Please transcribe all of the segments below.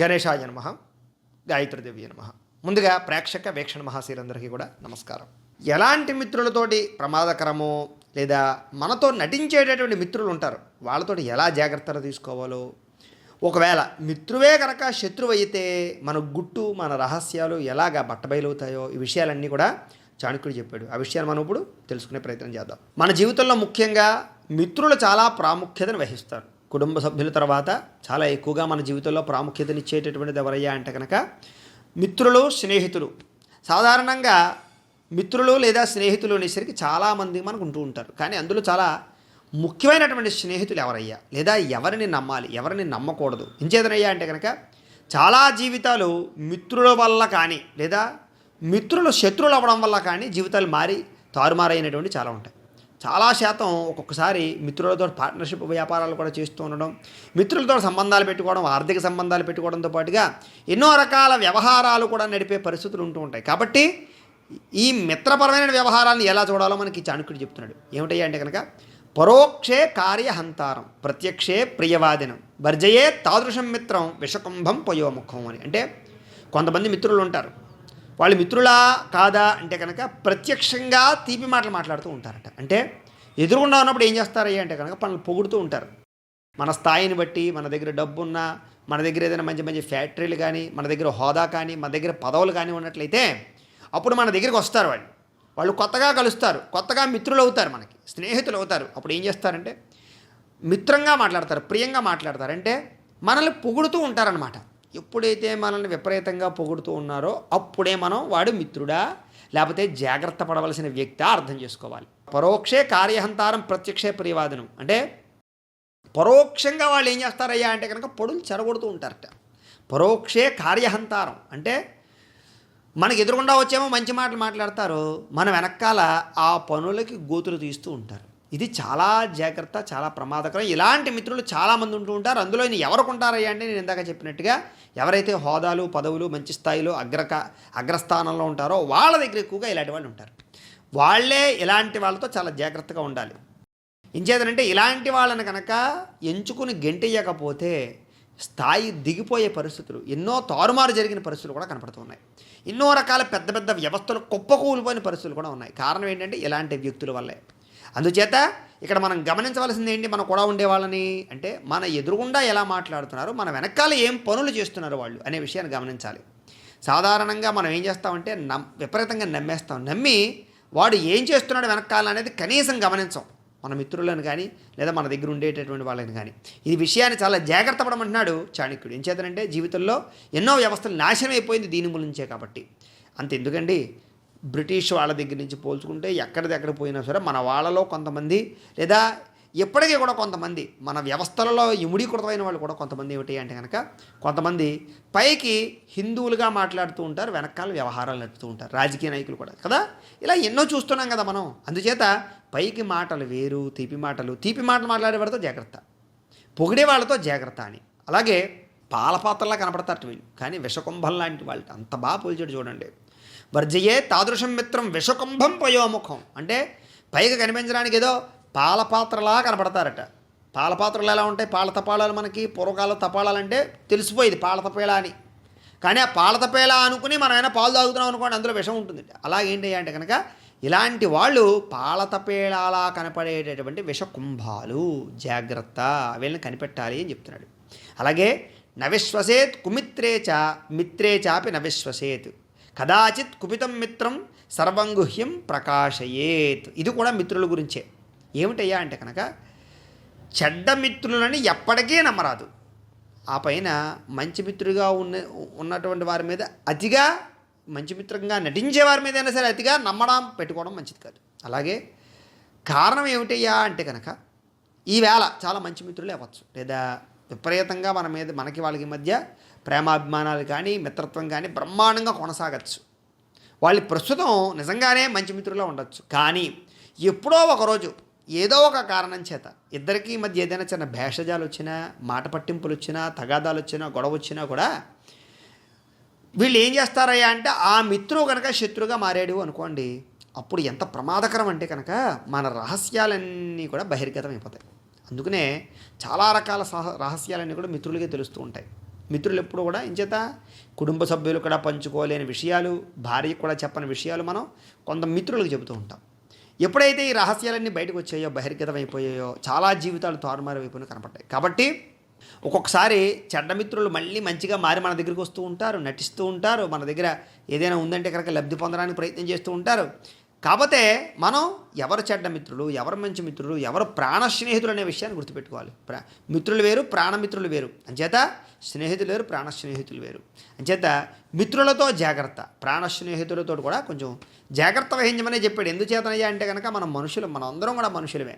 గణేశాయ నమః, గాయత్రీదేవి నమః. ముందుగా ప్రేక్షక వీక్షణ మహాశీలందరికీ కూడా నమస్కారం. ఎలాంటి మిత్రులతోటి ప్రమాదకరమో లేదా మనతో నటించేటటువంటి మిత్రులు ఉంటారు, వాళ్ళతోటి ఎలా జాగ్రత్తలు తీసుకోవాలో, ఒకవేళ మిత్రువే కనుక శత్రువు అయితే మన గుట్టు మన రహస్యాలు ఎలాగా బట్టబయలవుతాయో ఈ విషయాలన్నీ కూడా చాణక్యుడు చెప్పాడు. ఆ విషయాలు మనం ఇప్పుడు తెలుసుకునే ప్రయత్నం చేద్దాం. మన జీవితంలో ముఖ్యంగా మిత్రులు చాలా ప్రాముఖ్యతను వహిస్తారు. కుటుంబ సభ్యుల తర్వాత చాలా ఎక్కువగా మన జీవితంలో ప్రాముఖ్యతనిచ్చేటటువంటిది ఎవరయ్యా అంటే కనుక మిత్రులు, స్నేహితులు. సాధారణంగా మిత్రులు లేదా స్నేహితులు అనేసరికి చాలామంది మనకు ఉంటూ ఉంటారు. కానీ అందులో చాలా ముఖ్యమైనటువంటి స్నేహితులు ఎవరయ్యా, లేదా ఎవరిని నమ్మాలి, ఎవరిని నమ్మకూడదు, ఇంచేదనయ్యా అంటే కనుక చాలా జీవితాలు మిత్రుల వల్ల కానీ లేదా మిత్రులు శత్రువులు అవ్వడం వల్ల కానీ జీవితాలు మారి తారుమారైనటువంటి చాలా ఉంటాయి. చాలా శాతం ఒక్కొక్కసారి మిత్రులతో పార్ట్నర్షిప్ వ్యాపారాలు కూడా చేస్తూ ఉండడం, మిత్రులతో సంబంధాలు పెట్టుకోవడం, ఆర్థిక సంబంధాలు పెట్టుకోవడంతో పాటుగా ఎన్నో రకాల వ్యవహారాలు కూడా నడిపే పరిస్థితులు ఉంటూ ఉంటాయి. కాబట్టి ఈ మిత్రపరమైన వ్యవహారాలను ఎలా చూడాలో మనకి చాణక్యుడు చెప్తున్నాడు. ఏమిటయ్యా అంటే కనుక పరోక్షే కార్యహంతారం ప్రత్యక్షే ప్రియవాదినం వర్జయే తాదృశం మిత్రం విషకుంభం పయోముఖం అని. అంటే కొంతమంది మిత్రులు ఉంటారు, వాళ్ళు మిత్రులా కాదా అంటే కనుక ప్రత్యక్షంగా తీపి మాటలు మాట్లాడుతూ ఉంటారట. అంటే ఎదురుగుండా ఉన్నప్పుడు ఏం చేస్తారయ్యా అంటే కనుక పనులు పొగుడుతూ ఉంటారు. మన స్థాయిని బట్టి, మన దగ్గర డబ్బు ఉన్నా, మన దగ్గర ఏదైనా మంచి మంచి ఫ్యాక్టరీలు కానీ, మన దగ్గర హోదా కానీ, మన దగ్గర పదవులు కానీ ఉన్నట్లయితే అప్పుడు మన దగ్గరికి వస్తారు. వాళ్ళు కొత్తగా కలుస్తారు, కొత్తగా మిత్రులు అవుతారు, మనకి స్నేహితులు అవుతారు. అప్పుడు ఏం చేస్తారంటే మిత్రంగా మాట్లాడతారు, ప్రియంగా మాట్లాడతారు. అంటే మనల్ని పొగుడుతూ ఉంటారనమాట. ఎప్పుడైతే మనల్ని విపరీతంగా పొగుడుతూ ఉన్నారో అప్పుడే మనం వాడు మిత్రుడా లేకపోతే జాగ్రత్త పడవలసిన వ్యక్తి అర్థం చేసుకోవాలి. పరోక్షే కార్యహంతారం ప్రత్యక్షే ప్రియవాదనం. అంటే పరోక్షంగా వాళ్ళు ఏం చేస్తారయ్యా అంటే కనుక పొడులు చెడగొడుతూ ఉంటారట. పరోక్షే కార్యహంతారం అంటే మనకి ఎదురుగుండా వచ్చేమో మంచి మాటలు మాట్లాడతారు, మన వెనకాల ఆ పనులకి గోతులు తీస్తూ ఉంటారు. ఇది చాలా జాగ్రత్త, చాలా ప్రమాదకరం. ఇలాంటి మిత్రులు చాలామంది ఉంటూ ఉంటారు. అందులో ఎవరికి ఉంటారయ్యా అంటే నేను ఇందాక చెప్పినట్టుగా ఎవరైతే హోదాలు, పదవులు, మంచి స్థాయిలో అగ్రస్థానంలో ఉంటారో వాళ్ళ దగ్గర ఎక్కువగా ఇలాంటి వాళ్ళు ఉంటారు. వాళ్ళే ఇలాంటి వాళ్ళతో చాలా జాగ్రత్తగా ఉండాలి. ఇంచేతనంటే ఇలాంటి వాళ్ళని కనుక ఎంచుకుని గెంటెయ్యకపోతే స్థాయి దిగిపోయే పరిస్థితులు, ఎన్నో తారుమారు జరిగిన పరిస్థితులు కూడా కనపడుతున్నాయి. ఎన్నో రకాల పెద్ద పెద్ద వ్యవస్థలు కుప్పకూలిపోయిన పరిస్థితులు కూడా ఉన్నాయి. కారణం ఏంటంటే ఇలాంటి వ్యక్తుల వల్లే. అందుచేత ఇక్కడ మనం గమనించవలసింది ఏంటి, మనం కూడా ఉండేవాళ్ళని అంటే మన ఎదురుగుండా ఎలా మాట్లాడుతున్నారు, మన వెనకాల ఏం పనులు చేస్తున్నారు వాళ్ళు అనే విషయాన్ని గమనించాలి. సాధారణంగా మనం ఏం చేస్తామంటే విపరీతంగా నమ్మేస్తాం. నమ్మి వాడు ఏం చేస్తున్నాడు వెనకాల అనేది కనీసం గమనించాం, మన మిత్రులను కానీ లేదా మన దగ్గర ఉండేటటువంటి వాళ్ళని కానీ. ఈ విషయాన్ని చాలా జాగ్రత్త పడమంటున్నాడు చాణక్యుడు. ఏం చేద్దానంటే జీవితంలో ఎన్నో వ్యవస్థలు నాశనం అయిపోయింది దీని మూలించే. కాబట్టి అంతెందుకండి, బ్రిటిష్ వాళ్ళ దగ్గర నుంచి పోల్చుకుంటే ఎక్కడిదెక్కడ పోయినా సరే మన వాళ్ళలో కొంతమంది లేదా ఎప్పటికీ కూడా కొంతమంది మన వ్యవస్థలలో ఇముడీకృతమైన వాళ్ళు కూడా కొంతమంది ఏమిటి అంటే కనుక కొంతమంది పైకి హిందువులుగా మాట్లాడుతూ ఉంటారు, వెనకాల వ్యవహారాలు నడుపుతూ ఉంటారు. రాజకీయ నాయకులు కూడా కదా, ఇలా ఎన్నో చూస్తున్నాం కదా మనం. అందుచేత పైకి మాటలు వేరు, తీపి మాటలు మాట్లాడే వాళ్ళతో జాగ్రత్త, పొగిడే వాళ్ళతో జాగ్రత్త అని. అలాగే పాలపాత్రలా కనపడతారు వీళ్ళు, కానీ విషకుంభం లాంటి వాళ్ళు అంత బాగా పోల్చాడు చూడండి. వర్జయే తాదృశం మిత్రం విషకుంభం పయోముఖం. అంటే పైకి కనిపించడానికి ఏదో పాలపాత్రలా కనపడతారట. పాలపాత్రలు ఎలా ఉంటాయి, పాల తపాళాలు మనకి పూర్వకాల తపాళాలంటే తెలిసిపోయేది పాల తపేళ అని. కానీ ఆ పాల తపేళ అనుకుని మనం ఏమైనా పాలు తాగుతున్నాం అనుకోండి, అందులో విషం ఉంటుంది. అలాగేంటి అంటే కనుక ఇలాంటి వాళ్ళు పాల తపేళలా కనపడేటటువంటి విషకుంభాలు, జాగ్రత్త, వీళ్ళని కనిపెట్టాలి అని చెప్తున్నాడు. అలాగే నవిశ్వసేత్ కుమిత్రేచ మిత్రేచాపి నవిశ్వసేత్ కదాచిత్ కుపితం మిత్రం సర్వంగుహ్యం ప్రకాశయేత్. ఇది కూడా మిత్రుల గురించే. ఏమిటయ్యా అంటే కనుక చెడ్డ మిత్రులని ఎప్పటికీ నమ్మరాదు. ఆ పైన మంచి మిత్రుడిగా ఉన్నటువంటి వారి మీద అతిగా, మంచి మిత్రంగా నటించే వారి మీద అయినా సరే అతిగా నమ్మడం పెట్టుకోవడం మంచిది కాదు. అలాగే కారణం ఏమిటయ్యా అంటే కనుక ఈవేళ చాలా మంచి మిత్రులు అవ్వచ్చు, లేదా విపరీతంగా మనకి వాళ్ళకి మధ్య ప్రేమాభిమానాలు కానీ మిత్రత్వం కానీ బ్రహ్మాండంగా కొనసాగచ్చు. వాళ్ళు ప్రస్తుతం నిజంగానే మంచి మిత్రుల్లో ఉండొచ్చు. కానీ ఎప్పుడో ఒకరోజు ఏదో ఒక కారణం చేత ఇద్దరికీ మధ్య ఏదైనా చిన్న భేషజాలు వచ్చినా, మాట పట్టింపులు వచ్చినా, తగాదాలు వచ్చినా, గొడవ వచ్చినా కూడా వీళ్ళు ఏం చేస్తారయ్యా అంటే ఆ మిత్రుడు కనుక శత్రువుగా మారాడు అనుకోండి, అప్పుడు ఎంత ప్రమాదకరం అంటే కనుక మన రహస్యాలన్నీ కూడా బహిర్గతం అయిపోతాయి. అందుకనే చాలా రకాల రహస్యాలన్నీ కూడా మిత్రులకే తెలుస్తూ ఉంటాయి. మిత్రులు ఎప్పుడు కూడా ఇంచేత కుటుంబ సభ్యులు కూడా పంచుకోలేని విషయాలు, భార్యకు కూడా చెప్పని విషయాలు మనం కొంత మిత్రులకు చెబుతూ ఉంటాం. ఎప్పుడైతే ఈ రహస్యాలన్నీ బయటకు వచ్చాయో, బహిర్గతమైపోయాయో, చాలా జీవితాలు తారుమారు వైపున కనపడ్డాయి. కాబట్టి ఒక్కొక్కసారి చెడ్డ మిత్రులు మళ్ళీ మంచిగా మారి మన దగ్గరికి వస్తూ ఉంటారు, నటిస్తూ ఉంటారు, మన దగ్గర ఏదైనా ఉందంటే కనుక లబ్ధి పొందడానికి ప్రయత్నం చేస్తూ ఉంటారు. కాకపోతే మనం ఎవరు చెడ్డ మిత్రులు, ఎవరు మంచి మిత్రులు, ఎవరు ప్రాణ స్నేహితులు అనే విషయాన్ని గుర్తుపెట్టుకోవాలి. మిత్రులు వేరు, ప్రాణమిత్రులు వేరు. అంచేత స్నేహితులు వేరు, ప్రాణ స్నేహితులు వేరు. అంచేత మిత్రులతో జాగ్రత్త, ప్రాణ స్నేహితులతో కూడా కొంచెం జాగ్రత్త వహించమనే చెప్పాడు. ఎందుచేతనయ్యా అంటే కనుక మనం మనుషులు, మనం అందరం కూడా మనుషులమే.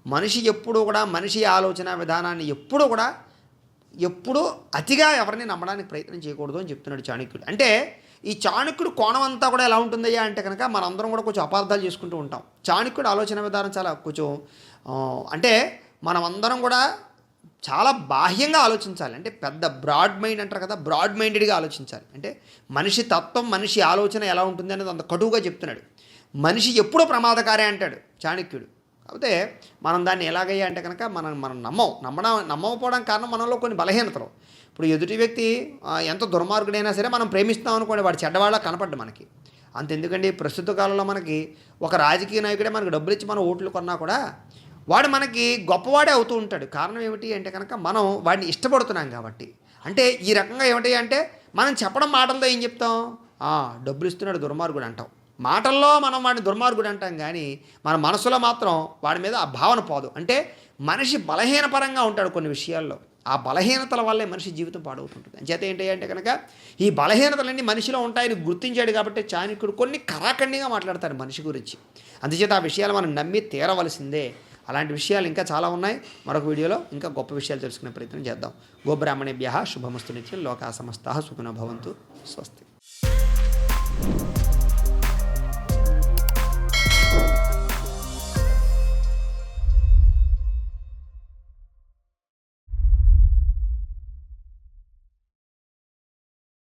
మనిషి ఎప్పుడూ కూడా మనిషి ఆలోచన విధానాన్ని ఎప్పుడూ అతిగా ఎవరిని నమ్మడానికి ప్రయత్నం చేయకూడదు అని చెప్తున్నాడు చాణక్యుడు. అంటే ఈ చాణక్యుడు కోణం అంతా కూడా ఎలా ఉంటుందయ్యా అంటే కనుక మనందరం కూడా కొంచెం అపార్థాలు చేసుకుంటూ ఉంటాం. చాణక్యుడు ఆలోచన విధానం చాలా కొంచెం అంటే మనమందరం కూడా చాలా బాహ్యంగా ఆలోచించాలి. అంటే పెద్ద బ్రాడ్ మైండ్ అంటారు కదా, బ్రాడ్ మైండెడ్గా ఆలోచించాలి. అంటే మనిషి తత్వం, మనిషి ఆలోచన ఎలా ఉంటుంది అనేది అంత కటువుగా చెప్తున్నాడు. మనిషి ఎప్పుడూ ప్రమాదకారే అంటాడు చాణక్యుడు. కాకపోతే మనం దాన్ని ఎలాగయ్యా అంటే కనుక మనం నమ్మకపోవడం కారణం మనలో కొన్ని బలహీనతలు. ఇప్పుడు ఎదుటి వ్యక్తి ఎంత దుర్మార్గుడైనా సరే మనం ప్రేమిస్తాం అనుకోండి, వాడు చెడ్డవాళ్ళ కనపడ్డు మనకి. అంతెందుకండి, ప్రస్తుత కాలంలో మనకి ఒక రాజకీయ నాయకుడే మనకు డబ్బులు ఇచ్చి మనం ఓట్లు కొన్నా కూడా వాడు మనకి గొప్పవాడే అవుతూ ఉంటాడు. కారణం ఏమిటి అంటే కనుక మనం వాడిని ఇష్టపడుతున్నాం కాబట్టి. అంటే ఈ రకంగా ఏమిటి అంటే మనం చెప్పడం మాటలతో ఏం చెప్తాం, డబ్బులు ఇస్తున్నాడు దుర్మార్గుడు అంటాం. మాటల్లో మనం వాడిని దుర్మార్గుడు అంటాం, కానీ మన మనసులో మాత్రం వాడి మీద ఆ భావన పోదు. అంటే మనిషి బలహీనపరంగా ఉంటాడు కొన్ని విషయాల్లో. ఆ బలహీనతల వల్లే మనిషి జీవితం పాడవుతుంటుంది. అంచేత ఏంటి అంటే కనుక ఈ బలహీనతలన్నీ మనిషిలో ఉంటాయని గుర్తించాడు కాబట్టి చాణక్యుడు కొన్ని కరాఖండిగా మాట్లాడతాడు మనిషి గురించి. అందుచేత ఆ విషయాలు మనం నమ్మి తీరవలసిందే. అలాంటి విషయాలు ఇంకా చాలా ఉన్నాయి. మరొక వీడియోలో ఇంకా గొప్ప విషయాలు తెలుసుకునే ప్రయత్నం చేద్దాం. గోబ్రాహ్మణేభ్యః శుభమస్తు నిత్యం. లోకా సమస్తాః సుఖినో భవంతు. స్వస్తి.